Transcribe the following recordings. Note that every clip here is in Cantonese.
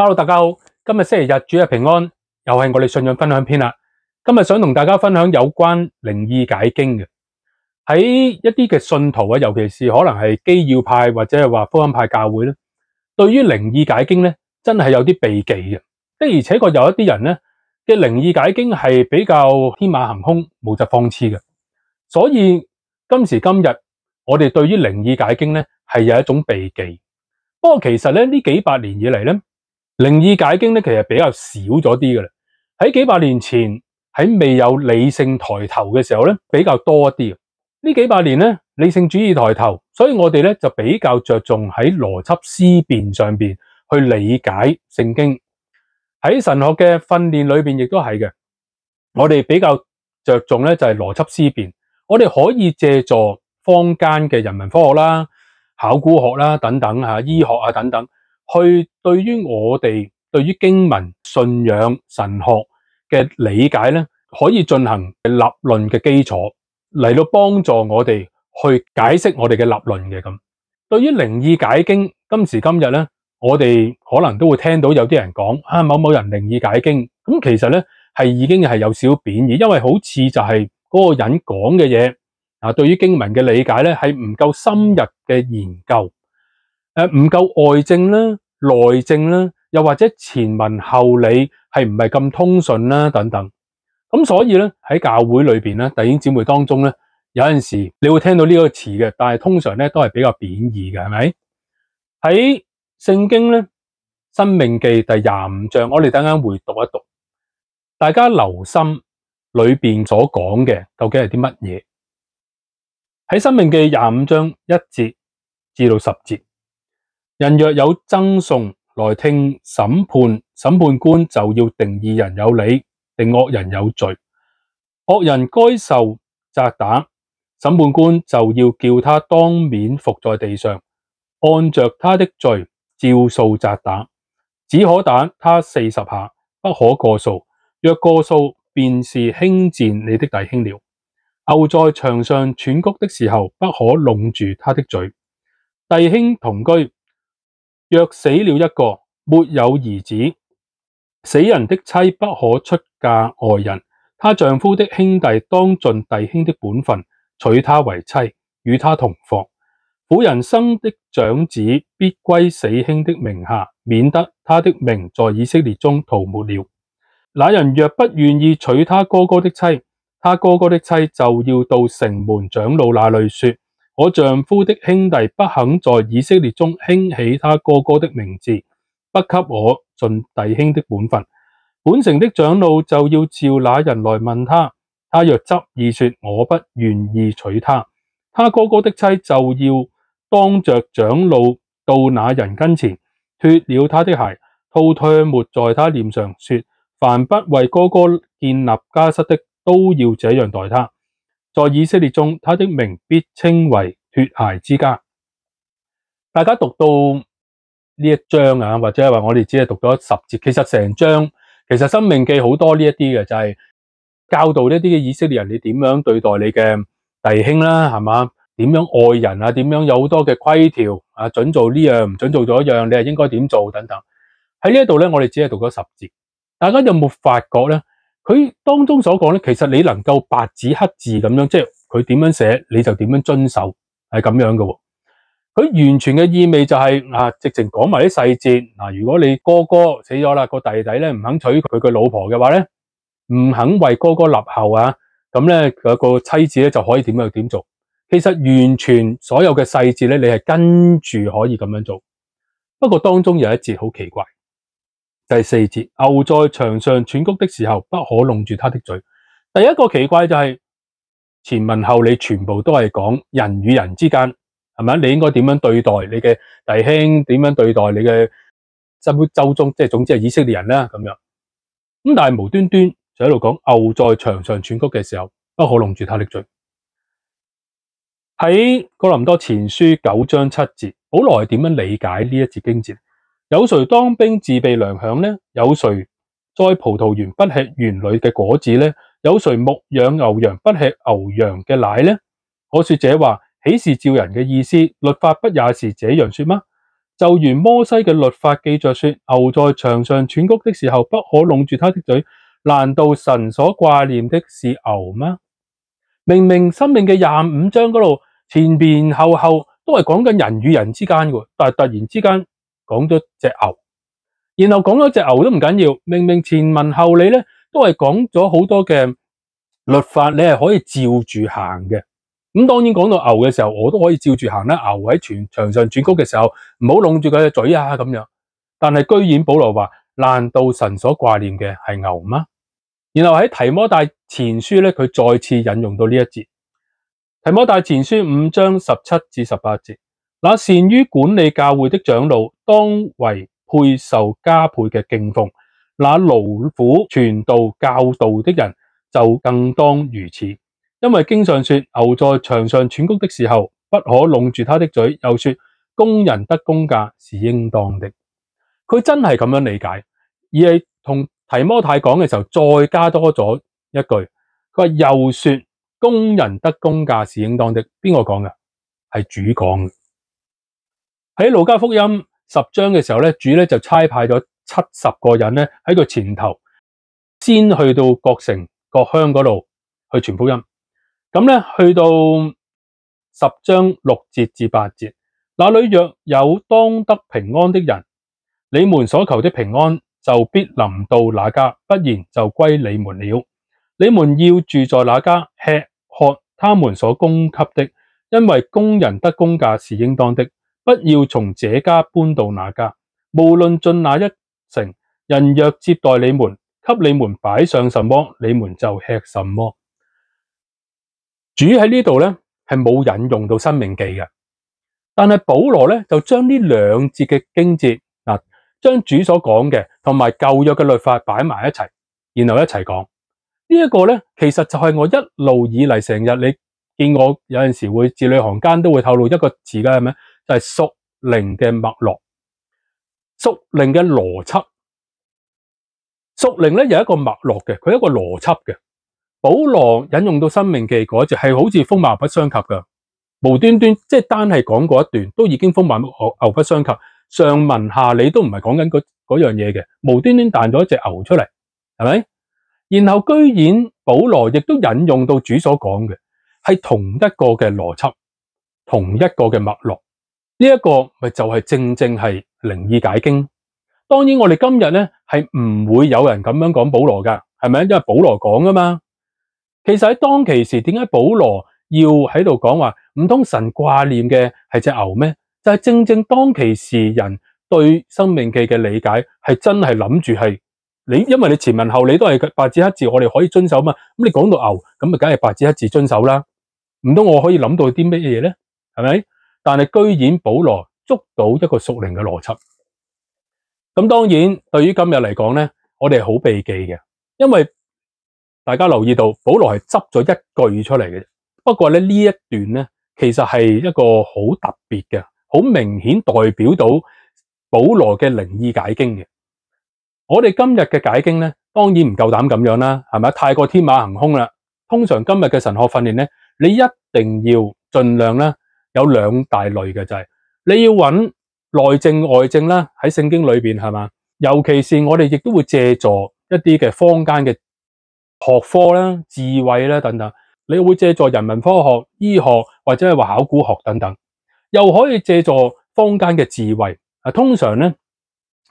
Hello，大家好，今日星期日，主日平安，又係我哋信仰分享篇啦。今日想同大家分享有關靈意解經嘅。喺一啲嘅信徒啊，尤其是可能係基要派或者係話福音派教會咧，對於靈意解經咧，真係有啲避忌嘅。的而且確有一啲人咧嘅靈意解經係比較天馬行空、無疾放矢嘅。所以今時今日，我哋對於靈意解經咧係有一種避忌。不過其實咧呢幾百年以嚟咧，靈意解經咧，其實比較少咗啲嘅啦。喺幾百年前，喺未有理性抬頭嘅時候咧，比較多一啲。呢幾百年咧，理性主義抬頭，所以我哋咧就比較着重喺邏輯思辨上邊去理解聖經。喺神學嘅訓練裏邊，亦都係嘅。我哋比較着重咧就係邏輯思辨。我哋可以借助坊間嘅人文科學啦、考古學啦等等吓、醫學啊等等。去對於我哋對於經文、信仰、神學嘅理解咧，可以進行立論嘅基礎嚟到幫助我哋去解釋我哋嘅立論嘅咁。對於靈意解經，今時今日咧，我哋可能都會聽到有啲人講某某人靈意解經，咁其實咧係已經係有少少貶義，因為好似就係嗰個人講嘅嘢對於經文嘅理解咧係唔夠深入嘅研究。唔夠外證啦、內證啦，又或者前文後理係唔係咁通順啦等等。咁所以咧喺教會裏邊咧，弟兄姊妹當中咧，有陣時你會聽到呢個詞嘅，但係通常咧都係比較貶義嘅，係咪？喺聖經咧，申命記第25章，我哋等陣會讀一讀，大家留心裏邊所講嘅究竟係啲乜嘢？喺申命記25章1節至到10節。人若有爭訟來聽審判，審判官就要定義人有理，定惡人有罪。惡人該受責打，審判官就要叫他當面伏在地上，按着他的罪照數責打，只可打他40下，不可過數。若過數，便是輕賤你的弟兄了。牛在場上喘穀的時候，不可攏住他的嘴。弟兄同居，若死了一個，沒有兒子，死人的妻不可出嫁外人，她丈夫的兄弟當盡弟兄的本分，娶她為妻，與她同房。婦人生的長子必歸死兄的名下，免得他的名在以色列中塗抹了。那人若不願意娶他哥哥的妻，他哥哥的妻就要到城門長老那裏說：我丈夫的兄弟不肯在以色列中興起他哥哥的名字，不給我盡弟兄的本分。本城的長老就要召那人來問他，他若執意說我不願意娶她，他哥哥的妻就要當着長老到那人跟前，脫了他的鞋，吐唾沫在他臉上，說：凡不為哥哥建立家室的，都要這樣待他。在以色列中，他的名必稱為脫鞋之家。大家讀到呢一章啊，或者係話我哋只係讀咗10節，其實成章其實申命記好多呢一啲嘅，就係教導呢啲嘅以色列人，你點樣對待你嘅弟兄啦，係嘛？點樣愛人啊？點樣有好多嘅規條啊？準做呢樣，唔準做咗一樣，你係應該點做等等。喺呢一度咧，我哋只係讀咗10節，大家有冇發覺咧？佢當中所講咧，其實你能夠白紙黑字咁樣，即係佢點樣寫，你就點樣遵守，係咁樣嘅。佢完全嘅意味就係直情講埋啲細節。如果你哥哥死咗啦，個弟弟咧唔肯娶佢嘅老婆嘅話咧，唔肯為哥哥立後啊，咁咧個妻子咧就可以點樣點做。其實完全所有嘅細節咧，你係跟住可以咁樣做。不過當中有一節好奇怪。第4節，牛在場上喘穀的時候，不可攏住他的嘴。第一個奇怪就係前文後理全部都係講人與人之間，係咪？你應該點樣對待你嘅弟兄，點樣對待你嘅周中，即係總之係以色列人啦咁樣。咁但係無端端就喺度講牛在場上喘穀嘅時候，不可攏住他的嘴。喺哥林多前書9章7節，保羅係點樣理解呢一節經節？有誰當兵自備糧餉呢？有誰栽葡萄園不吃園裏嘅果子呢？有誰牧養牛羊不吃牛羊嘅奶呢？我說這話，豈是照人嘅意思？律法不也是這樣說嗎？就如摩西嘅律法記着說，牛在場上喘谷的時候，不可攏住他的嘴。難道神所掛念的是牛嗎？明明申命記25章嗰度前前後後都係講緊人與人之間嘅，但係突然之間講咗隻牛，然後講咗隻牛都唔緊要，明明前文後理咧都係講咗好多嘅律法，你係可以照住行嘅。咁當然講到牛嘅時候，我都可以照住行啦。牛喺場上轉谷嘅時候，唔好攏住佢嘅嘴啊咁樣。但係居然保羅話，難道神所掛念嘅係牛嗎？然後喺提摩太前書咧，佢再次引用到呢一節。提摩太前書5章17至18節，那善於管理教會的長老，當為配受加倍嘅敬奉；那勞苦傳道教導的人，就更當如此。因為經上說，牛在場上喘谷的時候，不可攏住他的嘴，又說工人得工價是應當的。佢真係咁樣理解，而係同提摩太講嘅時候，再加多咗一句，佢話又說工人得工價是應當的。邊個講嘅？係主講嘅。喺路加福音10章嘅時候咧，主咧就差派咗70個人咧喺佢前頭，先去到各城各鄉嗰度去傳福音。咁咧去到10章6節至8節，那裏若有當得平安的人，你們所求的平安就必臨到那家，不然就歸你們了。你們要住在那家，吃喝他們所供給的，因為工人得工價是應當的。不要從這家搬到那家，無論進哪一城，人若接待你們，給你們擺上什麼，你們就吃什麼。主喺呢度咧係冇引用到申命記嘅，但係保羅咧就將呢兩節嘅經節嗱，將主所講嘅同埋舊約嘅律法擺埋一齊，然後一齊講。呢一個咧其實就係我一路以嚟成日你見我有陣時會字裏行間都會透露一個詞嘅係咩？就係屬靈嘅脈絡，屬靈嘅邏輯。屬靈咧有一個脈絡嘅，佢有一個邏輯嘅。保羅引用到申命記嗰隻係好似風馬牛不相及嘅，無端端即係單係講嗰一段都已經風馬牛不相及，上文下理都唔係講緊嗰樣嘢嘅，無端端彈咗一隻牛出嚟，係咪？然後居然保羅亦都引用到主所講嘅係同一個嘅邏輯，同一個嘅脈絡，呢一個咪就係正正係靈意解經。當然我哋今日咧係唔會有人咁樣講保羅噶，係咪？因為保羅講噶嘛。其實喺當其時，點解保羅要喺度講話唔通神掛念嘅係隻牛咩？就係正正當其時人對申命記嘅理解係真係諗住係你，因為你前文後理都係白紙黑字，我哋可以遵守嘛。咁你講到牛，咁咪梗係白紙黑字遵守啦。唔通我可以諗到啲咩嘢咧？係咪？但係居然保羅捉到一個屬靈嘅邏輯。咁當然對於今日嚟講咧，我哋係好避忌嘅，因為大家留意到，保羅係執咗一句出嚟嘅。不過咧呢一段咧，其實係一個好特別嘅，好明顯代表到保羅嘅靈意解經嘅。我哋今日嘅解經咧，當然唔夠膽咁樣啦，係咪？太過天馬行空啦。通常今日嘅神學訓練咧，你一定要盡量咧有兩大類嘅，就係你要揾內證外證啦，喺聖經裏邊係嘛？尤其是我哋亦都會借助一啲嘅坊間嘅學科啦、智慧啦等等，你會借助人文科學、醫學或者係話考古學等等，又可以借助坊間嘅智慧。通常咧，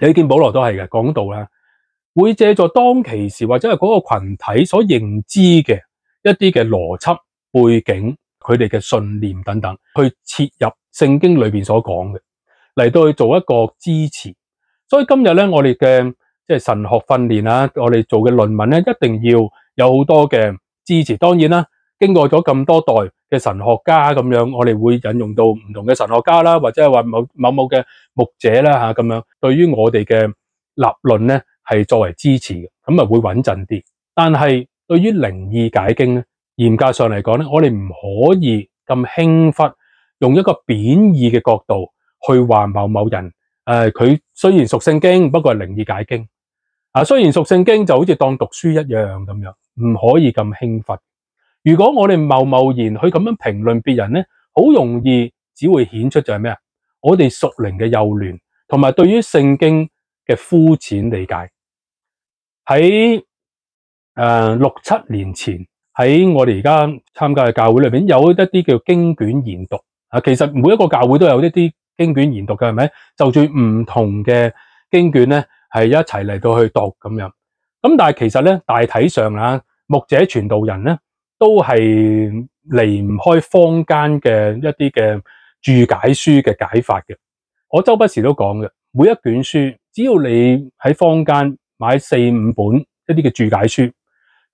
你見保羅都係嘅，講道啦，會借助當其時或者係嗰個群體所認知嘅一啲嘅邏輯背景，佢哋嘅信念等等，去切入聖經裏邊所講嘅，嚟到去做一個支持。所以今日咧，我哋嘅即係神學訓練啊，我哋做嘅論文咧，一定要有好多嘅支持。當然啦，經過咗咁多代嘅神學家咁樣，我哋會引用到唔同嘅神學家啦，或者係話某嘅牧者啦吓咁樣，對於我哋嘅立論咧係作為支持嘅，咁啊會穩陣啲。但係對於靈意解經咧，嚴格上嚟講咧，我哋唔可以咁輕忽，用一個貶義嘅角度去話某人。佢雖然屬聖經，不過係靈意解經。雖然屬聖經就好似當讀書一樣咁樣，唔可以咁輕忽。如果我哋貿然去咁樣評論別人咧，好容易只會顯出就係咩啊？我哋屬靈嘅幼嫩，同埋對於聖經嘅膚淺理解。喺6-7年前，喺我哋而家參加嘅教會裏邊，有一啲叫經卷研讀啊。其實每一個教會都有一啲經卷研讀嘅，係咪？就住唔同嘅經卷咧，係一齊嚟到去讀咁樣。咁但係其實咧，大體上啊，牧者傳道人咧，都係離唔開坊間嘅一啲嘅注解書嘅解法嘅。我周不時都講嘅，每一卷書，只要你喺坊間買4-5本一啲嘅注解書，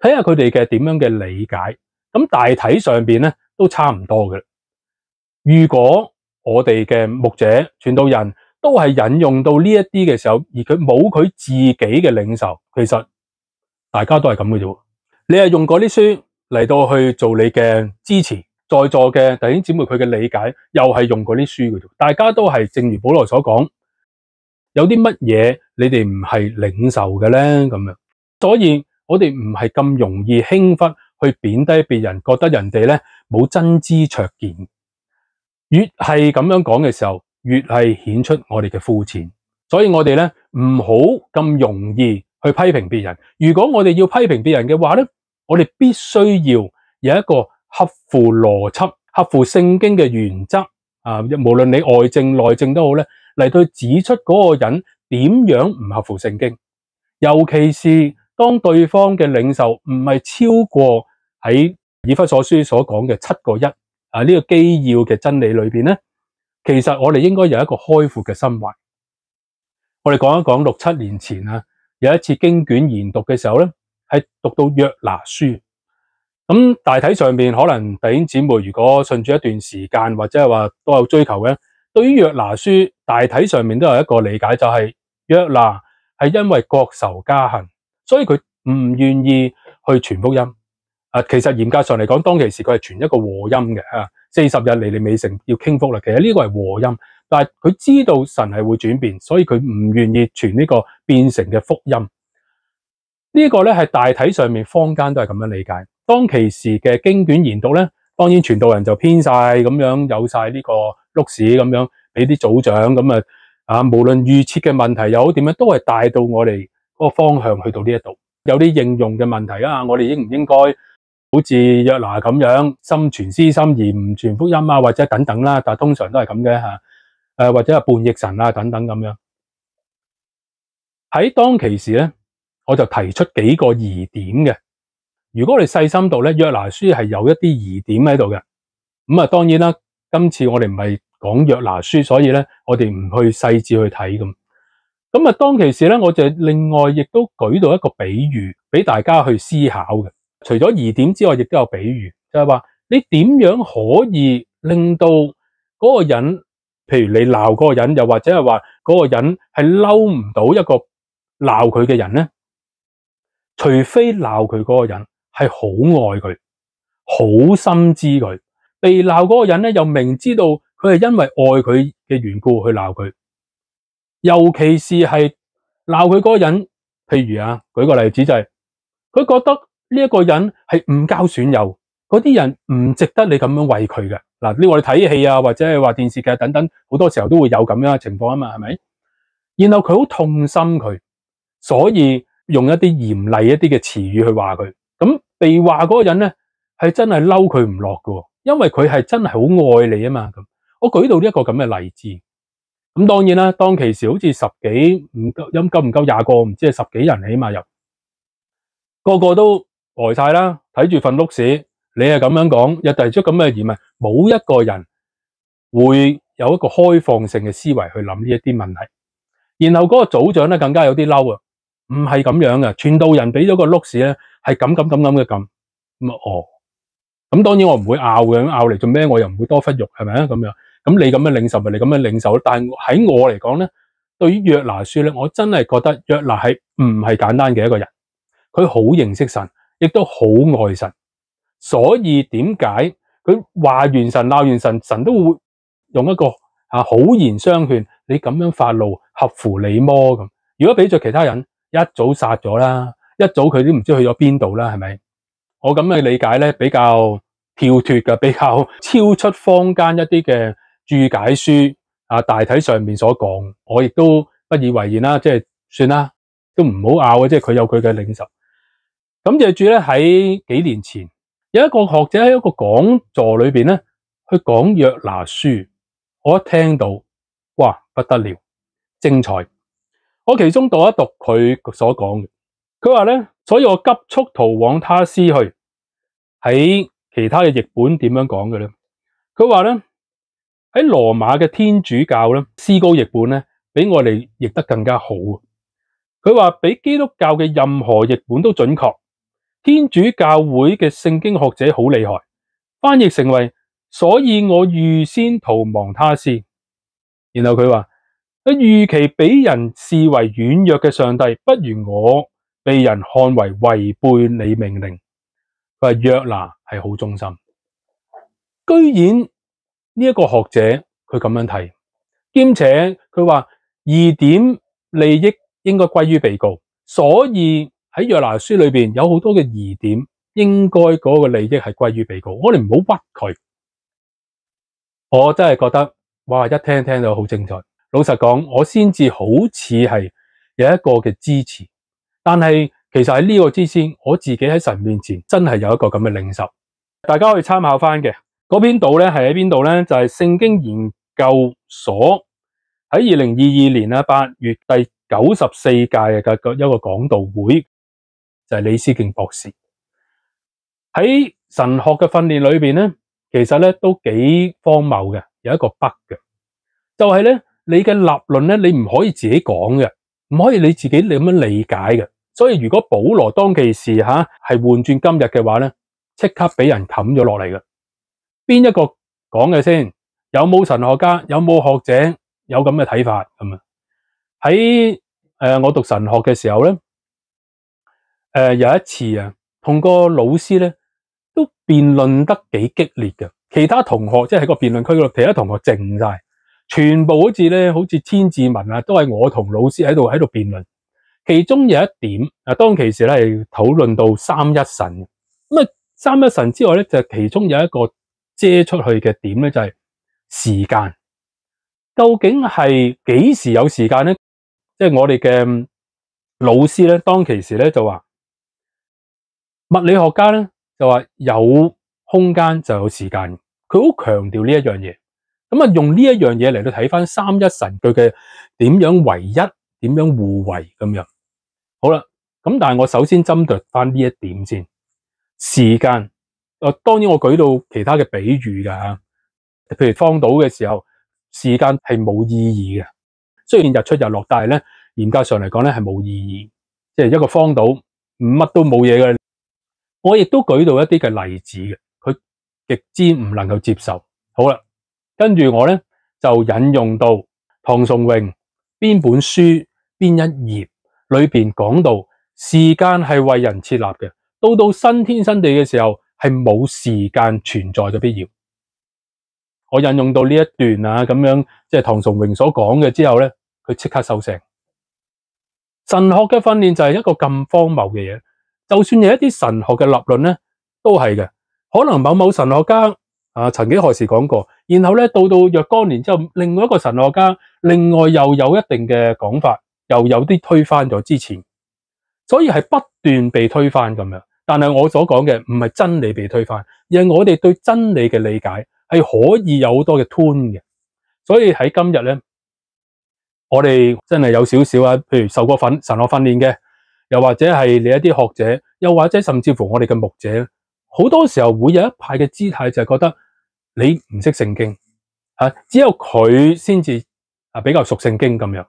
睇下佢哋嘅點樣嘅理解，咁大體上邊咧都差唔多嘅。如果我哋嘅牧者傳道人都係引用到呢一啲嘅時候，而佢冇佢自己嘅領受，其實大家都係咁嘅啫。你係用嗰啲書嚟到去做你嘅支持，在座嘅弟兄姊妹佢嘅理解又係用嗰啲書嘅啫。大家都係正如保羅所講，有啲乜嘢你哋唔係領受嘅咧咁樣，所以我哋唔係咁容易輕忽去貶低別人，覺得人哋咧冇真知灼見。越係咁樣講嘅時候，越係顯出我哋嘅膚淺。所以我哋咧唔好咁容易去批評別人。如果我哋要批評別人嘅話咧，我哋必須要有一個合乎邏輯、合乎聖經嘅原則啊。無論你外證內證都好咧，嚟到指出嗰個人點樣唔合乎聖經。尤其是當對方嘅領受唔係超過喺以弗所書所講嘅7個1啊呢個基要嘅真理裏邊咧，其實我哋應該有一個開闊嘅心懷。我哋講一講6-7年前啊，有一次經卷研讀嘅時候咧，係讀到約拿書。咁大體上面可能弟兄姊妹如果信住一段時間或者係話都有追求嘅，對於約拿書大體上面都有一個理解，就係約拿係因為國仇家恨，所以佢唔願意去傳福音。其實嚴格上嚟講，當其時佢係傳一個和音嘅，40日尼尼微城要傾覆啦。其實呢個係和音，但係佢知道神係會轉變，所以佢唔願意傳呢個變成嘅福音。呢個咧係大體上面坊間都係咁樣理解。當其時嘅經卷研讀咧，當然傳道人就編晒咁樣，有晒呢個碌屎咁樣，俾啲組長咁無論預設嘅問題又好點樣，都係帶到我哋嗰個方向去到呢一度。有啲應用嘅問題啊，我哋應唔應該好似約拿咁樣心存私心而唔傳福音啊，或者等等啦，但係通常都係咁嘅或者係叛逆神啊等等咁樣。喺當其時咧，我就提出幾個疑點嘅。如果我哋細心讀咧，約拿書係有一啲疑點喺度嘅。當然啦，今次我哋唔係講約拿書，所以咧我哋唔去細緻去睇咁。當其時咧，我就另外亦都舉到一個比喻俾大家去思考嘅。除咗疑點之外，亦都有比喻，就係話你點樣可以令到嗰個人，譬如你鬧嗰個人，又或者係話嗰個人係嬲唔到一個鬧佢嘅人咧？除非鬧佢嗰個人係好愛佢，好深知佢，被鬧嗰個人咧又明知道佢係因為愛佢嘅緣故去鬧佢，尤其是係鬧佢嗰個人，譬如舉個例子就係佢覺得呢一個人係唔交損友，嗰啲人唔值得你咁樣為佢嘅。嗱，呢我哋睇戲啊，或者係話電視劇等等，好多時候都會有咁樣嘅情況啊嘛，係咪？然後佢好痛心佢，所以用一啲嚴厲一啲嘅詞語去話佢。咁被話嗰個人咧係真係嬲佢唔落㗎，因為佢係真係好愛你啊嘛。咁我舉到呢一個咁嘅例子。咁當然啦，當其時好似10幾唔夠20個，唔知係10幾人起碼有，個個都呆晒啦，睇住份碌屎，你係咁樣講，又提出咁嘅疑問，冇一個人會有一個開放性嘅思維去諗呢一啲問題。然後嗰個組長咧更加有啲嬲啊，唔係咁樣嘅，傳道人俾咗個碌屎咧係咁嘅咁。咁當然我唔會拗嘅，拗嚟做咩？我又唔會多忽肉，係咪啊？咁樣，咁你咁樣領受咪你咁樣領受。但係喺我嚟講咧，對於約拿書咧，我真係覺得約拿係唔係簡單嘅一個人，佢好認識神，亦都好愛神，所以點解佢話完神鬧完神，神都會用一個好言相勸，你咁樣發怒合乎理麼咁？如果俾咗其他人，一早殺咗啦，一早佢都唔知去咗邊度啦，係咪？我咁嘅理解咧比較跳脫嘅，比較超出坊間一啲嘅注解書大體上面所講，我亦都不以為然啦，即係算啦，都唔好拗，即係佢有佢嘅領受。咁借住咧喺幾年前，有一個學者喺一個講座裏邊咧，去講約拿書，我一聽到，哇，不得了，精彩！我其中讀一讀佢所講嘅，佢話咧，所以我急速逃往他施去。喺其他嘅譯本點樣講嘅咧？佢話咧，喺羅馬嘅天主教咧，思高譯本咧，比我哋譯得更加好。佢話比基督教嘅任何譯本都準確。天主教會嘅聖經學者好厲害，翻譯成為，所以我預先逃亡他施。然後佢話，預期俾人視為軟弱嘅上帝，不如我被人看為違背你命令。佢話約拿係好忠心，居然呢一個學者佢咁樣睇，兼且佢話疑點利益應該歸於被告，所以喺約拿書裏邊有好多嘅疑點，應該嗰個利益係歸於被告。我哋唔好屈佢。我真係覺得哇，一聽到好精彩。老實講，我先至好似係有一個嘅支持，但係其實喺呢個之前，我自己喺神面前真係有一個咁嘅領受，大家可以參考翻嘅。嗰篇道咧係喺邊度咧？就係聖經研究所喺2022年8月第94屆嘅一個講道會，就係李思敬博士喺神學嘅訓練裏邊咧，其實咧都幾荒謬嘅，有一個 bug 嘅，就係咧你嘅立論咧，你唔可以自己講嘅，唔可以你自己咁樣理解嘅。所以如果保羅當其時係換轉今日嘅話咧，即刻俾人冚咗落嚟嘅。邊一個講嘅先？有冇神學家？有冇學者有咁嘅睇法咁啊？喺我讀神學嘅時候咧，有一次同個老師咧都辯論得幾激烈嘅。其他同學即係喺個辯論區嗰度，其他同學靜晒，全部好似千字文都係我同老師喺度辯論。其中有一點當其時咧係討論到三一神。咁三一神之外咧，就其中有一個遮出去嘅點咧，就係時間。究竟係幾時有時間咧？即係我哋嘅老師咧，當其時咧就話，物理學家咧就話有空間就有時間。佢好強調呢一樣嘢。咁用呢一樣嘢嚟到睇翻三一神佢嘅點樣唯一，點樣互為咁樣。好啦，咁但係我首先針對翻呢一點先。時間，當然我舉到其他嘅比喻㗎，譬如荒島嘅時候，時間係冇意義嘅。雖然日出日落，但係咧嚴格上嚟講咧係冇意義，即係一個荒島乜都冇嘢嘅。我亦都舉到一啲嘅例子嘅，佢極之唔能夠接受。好啦，跟住我咧就引用到唐崇榮邊本書邊一頁裏邊講到時間係為人設立嘅，到新天新地嘅時候係冇時間存在嘅必要。我引用到呢一段咁樣，即係唐崇榮所講嘅之後咧，佢即刻收聲。神學嘅訓練就係一個咁荒謬嘅嘢，就算有一啲神學嘅立論咧，都係嘅。可能某神學家曾幾何時講過，然後咧到若干年之後，另外一個神學家另外又有一定嘅講法，又有啲推翻咗之前，所以係不斷被推翻咁樣。但係我所講嘅唔係真理被推翻，而係我哋對真理嘅理解係可以有好多嘅 tune 嘅。所以喺今日咧，我哋真係有少少譬如受過神學訓練嘅，又或者係你一啲學者，又或者甚至乎我哋嘅牧者，好多時候會有一派嘅姿態，就係覺得你唔識聖經只有佢先至比較熟聖經咁樣，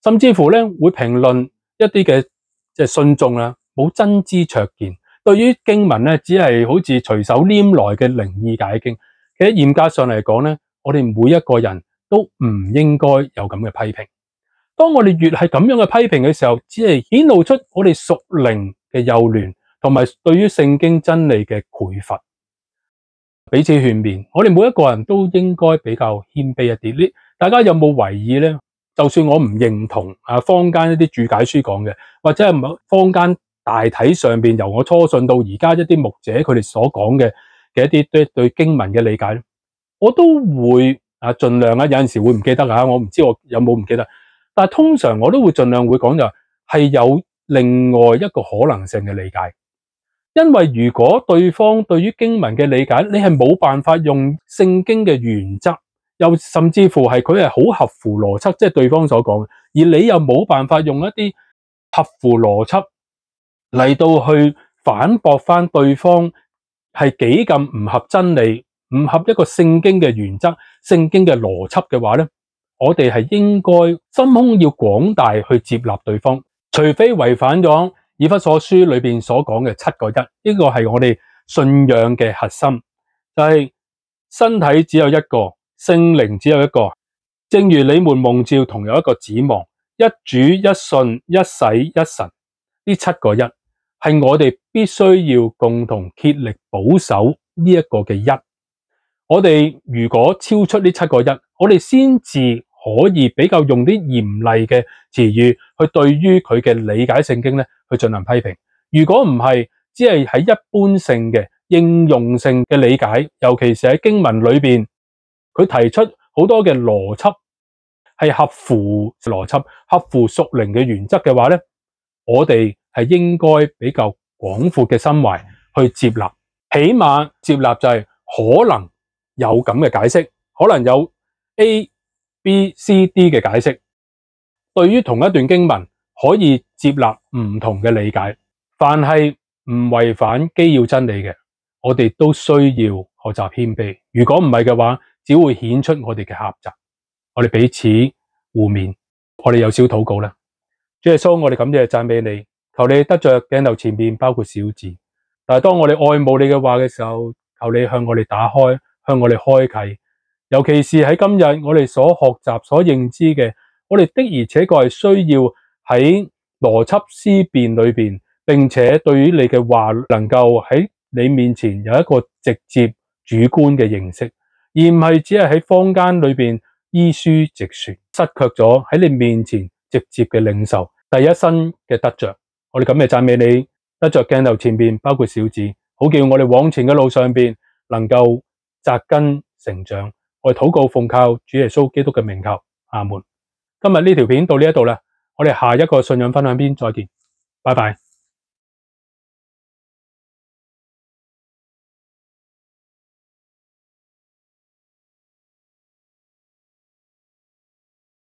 甚至乎咧會評論一啲嘅即係信眾啦，冇真知灼見，對於經文咧只係好似隨手拈來嘅靈意解經。其實嚴格上嚟講咧，我哋每一個人都唔應該有咁嘅批評。當我哋越係咁樣嘅批評嘅時候，只係顯露出我哋屬靈嘅幼嫩，同埋對於聖經真理嘅匱乏。彼此勸勉，我哋每一個人都應該比較謙卑一啲。大家有冇懷疑咧？就算我唔認同坊間一啲注解書講嘅，或者係坊間大體上邊由我初信到而家一啲牧者佢哋所講嘅一啲對經文嘅理解，我都會盡量有陣時會唔記得我唔知我有冇唔記得，但係通常我都會盡量會講就係有另外一個可能性嘅理解。因為如果對方對於經文嘅理解，你係冇辦法用聖經嘅原則，又甚至乎係佢係好合乎邏輯，即係對方所講嘅，而你又冇辦法用一啲合乎邏輯嚟到去反駁翻對方係幾咁唔合真理，唔合一個聖經嘅原則、聖經嘅邏輯嘅話咧，我哋係應該心胸要廣大去接納對方，除非違反咗以弗所書裏邊所講嘅七個一，呢個係我哋信仰嘅核心，就係身體只有一個，聖靈只有一個，正如你們蒙召同有一個指望，一主一信一洗一神，呢七個一係我哋必須要共同竭力保守呢一個嘅一。我哋如果超出呢七個一，我哋先至可以比較用啲嚴厲嘅詞語去對於佢嘅理解聖經咧去進行批評。如果唔係，只係喺一般性嘅應用性嘅理解，尤其是喺經文裏邊，佢提出好多嘅邏輯係合乎邏輯、合乎屬靈嘅原則嘅話咧，我哋係應該比較廣闊嘅心懷去接納，起碼接納就係可能有咁嘅解釋，可能有 A、B、C、D 嘅解釋。對於同一段經文，可以接納唔同嘅理解。凡係唔違反基要真理嘅，我哋都需要學習謙卑。如果唔係嘅話，只會顯出我哋嘅狹窄。我哋彼此互勉，我哋有小禱告啦。主耶穌，我哋感謝讚美你，求你得着鏡頭前面包括小字。但係當我哋愛慕你嘅話嘅時候，求你向我哋打開，向我哋開啟。尤其是喺今日我哋所學習、所認知嘅，我哋的而且確係需要喺邏輯思辨裏邊，並且對於你嘅話能夠喺你面前有一個直接主觀嘅認識，而唔係只係喺坊間裏邊依書直說，失卻咗喺你面前直接嘅領受第一身嘅得着。我哋感謝讚美你，得着鏡頭前面包括小子，好叫我哋往前嘅路上邊能夠扎根成長。我哋禱告奉靠主耶穌基督嘅名求，阿門。今日呢條片到呢一度啦，我哋下一個信仰分享篇再見，拜拜。